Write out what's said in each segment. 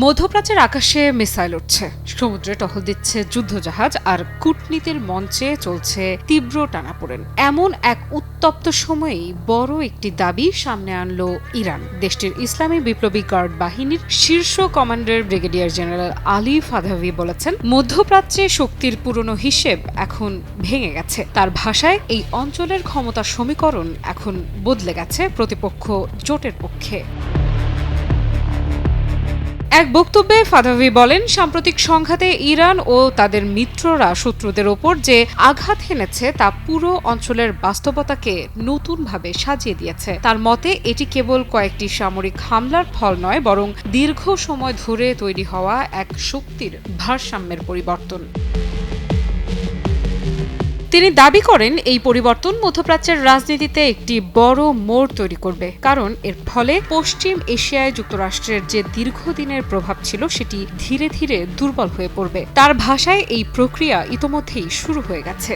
মধ্যপ্রাচ্যের আকাশে মিসাইল উঠছে, সমুদ্রে টহল দিচ্ছে যুদ্ধজাহাজ, আর কূটনীতির মঞ্চে চলছে তীব্র টানাপোড়েন। এমন এক উত্তপ্ত সময়েই বড় একটি দাবি সামনে আনলো ইরান। দেশটির ইসলামী বিপ্লবী গার্ড বাহিনীর শীর্ষ commander brigadier general Ali Fadavi বলেছেন, মধ্যপ্রাচ্যে শক্তির পুরনো হিসেব এখন ভেঙে গেছে। তার ভাষায়, এই অঞ্চলের ক্ষমতার সমীকরণ এখন বদলে গেছে প্রতিপক্ষ জোটের পক্ষে। এক বক্তব্যে ফাদাভি বলেন, সাম্প্রতিক সংঘাতে ইরান ও তাদের মিত্ররা শত্রুদের ওপর যে আঘাত হেনেছে তা পুরো অঞ্চলের বাস্তবতাকে নতুনভাবে সাজিয়ে দিয়েছে। তার মতে, এটি কেবল কয়েকটি সামরিক হামলার ফল নয়, বরং দীর্ঘ সময় ধরে তৈরি হওয়া এক শক্তির ভারসাম্যের পরিবর্তন। তিনি দাবি করেন, এই পরিবর্তন মধ্যপ্রাচ্যের রাজনীতিতে একটি বড় মোড় তৈরি করবে, কারণ এর ফলে পশ্চিম এশিয়ায় যুক্তরাষ্ট্রের যে দীর্ঘদিনের প্রভাব ছিল সেটি ধীরে ধীরে দুর্বল হয়ে পড়বে। তার ভাষায়, এই প্রক্রিয়া ইতোমধ্যেই শুরু হয়ে গেছে।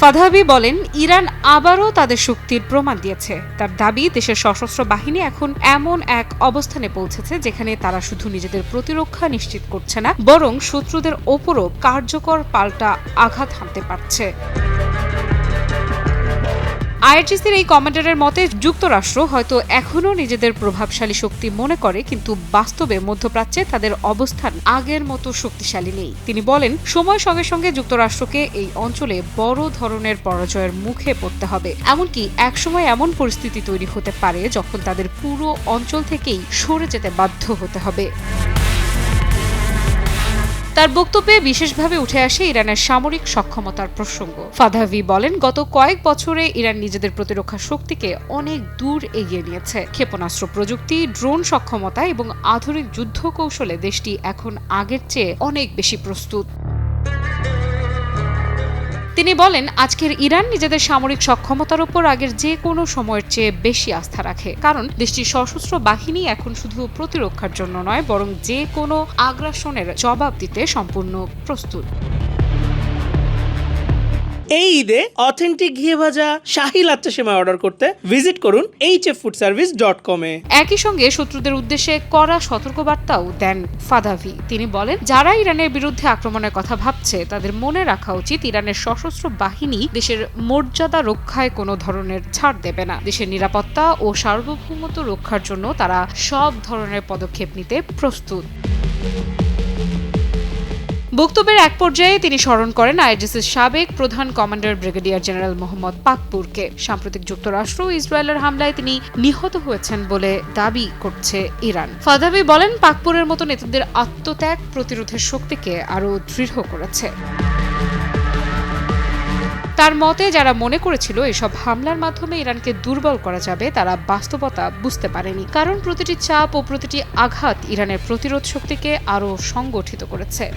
ফাদাভি বলেন, ইরান আবারও তাদের শক্তির প্রমাণ দিয়েছে। তার দাবি, দেশের সশস্ত্র বাহিনী এখন এমন এক অবস্থানে পৌঁছেছে যেখানে তারা শুধু নিজেদের প্রতিরক্ষা নিশ্চিত করছে না, বরং শত্রুদের ওপরও কার্যকর পাল্টা আঘাত হানতে পারছে। আইআরজিসির এই কমান্ডারের মতে, যুক্তরাষ্ট্র হয়তো এখনও নিজেদের প্রভাবশালী শক্তি মনে করে, কিন্তু বাস্তবে মধ্যপ্রাচ্যে তাদের অবস্থান আগের মতো শক্তিশালী নেই। তিনি বলেন, সময়ের সঙ্গে সঙ্গে যুক্তরাষ্ট্রকে এই অঞ্চলে বড় ধরনের পরাজয়ের মুখে পড়তে হবে। এমনকি একসময় এমন পরিস্থিতি তৈরি হতে পারে যখন তাদের পুরো অঞ্চল থেকেই সরে যেতে বাধ্য হতে হবে। তার বক্তব্যে বিশেষভাবে উঠে আসে ইরানের সামরিক সক্ষমতার প্রসঙ্গ। ফাদাভি বলেন, গত কয়েক বছরে ইরান নিজেদের প্রতিরক্ষা শক্তিকে অনেক দূর এগিয়ে নিয়েছে। ক্ষেপণাস্ত্র প্রযুক্তি, ড্রোন সক্ষমতা এবং আধুনিক যুদ্ধ কৌশলে দেশটি এখন আগের চেয়ে অনেক বেশি প্রস্তুত। তিনি বলেন, আজকের ইরান নিজেদের সামরিক সক্ষমতার উপর আগের যে কোনো সময়ের চেয়ে বেশি আস্থা রাখে, কারণ দেশটির সশস্ত্র বাহিনী এখন শুধু প্রতিরক্ষার জন্য নয়, বরং যে কোনো আগ্রাসনের জবাব দিতে সম্পূর্ণ প্রস্তুত। এই ঈদে অথেন্টিক ঘি ভাজা শাহী লাচ্চা সেমাই অর্ডার করতে ভিজিট করুন hffoodservice.com এ। একই সঙ্গে শত্রুদের উদ্দেশ্যে কড়া সতর্কবার্তাও দেন ফাদাভি। তিনি বলেন, যারা ইরানের বিরুদ্ধে আক্রমণের কথা ভাবছে তাদের মনে রাখা উচিত, ইরানের সশস্ত্র বাহিনী দেশের মর্যাদা রক্ষায় কোনো ধরনের ছাড় দেবে না। দেশের নিরাপত্তা ও সার্বভৌমত্ব রক্ষার জন্য তারা সব ধরনের পদক্ষেপ নিতে প্রস্তুত। বক্তব্যের এক পর্যায়ে তিনি স্মরণ করেন আইআরজিসির সাবেক প্রধান কমান্ডার ব্রিগেডিয়ার জেনারেল মোহাম্মদ পাকপুরকে। সাম্প্রতিক যুক্তরাষ্ট্র ও ইসরায়েলের হামলায় তিনি নিহত হয়েছেন বলে দাবি করছে ইরান। ফাদাভি বলেন, পাকপুরের মতো নেতাদের আত্মত্যাগ প্রতিরোধের শক্তিকে আরও দৃঢ় করেছে। তার মতে, যারা মনে করেছিল এসব হামলার মাধ্যমে ইরানকে দুর্বল করা যাবে, তারা বাস্তবতা বুঝতে পারেনি, কারণ প্রতিটি চাপ ও প্রতিটি আঘাত ইরানের প্রতিরোধ শক্তিকে আরও সংগঠিত করেছে।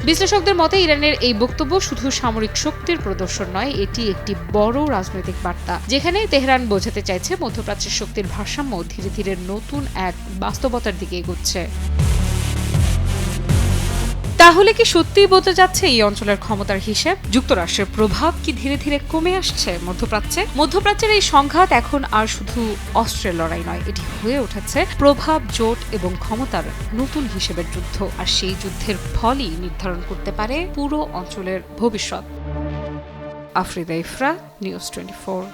বিশ্লেষকদের মতে, ইরানের এই বক্তব্য শুধু সামরিক শক্তির প্রদর্শন নয়, এটি একটি বড় রাজনৈতিক বার্তা, যেখানে তেহরান বোঝাতে চাইছে মধ্যপ্রাচ্যের শক্তির ভারসাম্য ধীরে ধীরে নতুন এক বাস্তবতার দিকে এগোচ্ছে। তাহলে কি সত্যিই বদলে যাচ্ছে এই অঞ্চলের ক্ষমতার হিসেব? যুক্তরাষ্ট্রের প্রভাব কি ধীরে ধীরে কমে আসছে মধ্যপ্রাচ্যে? মধ্যপ্রাচ্যের এই সংঘাত এখন আর শুধু অস্ত্রের লড়াই নয়, এটি হয়ে উঠেছে প্রভাব, জোট এবং ক্ষমতার নতুন হিসেবের যুদ্ধ। আর সেই যুদ্ধের ফলই নির্ধারণ করতে পারে পুরো অঞ্চলের ভবিষ্যৎ। আফরিদা ইফরা, নিউজ 24।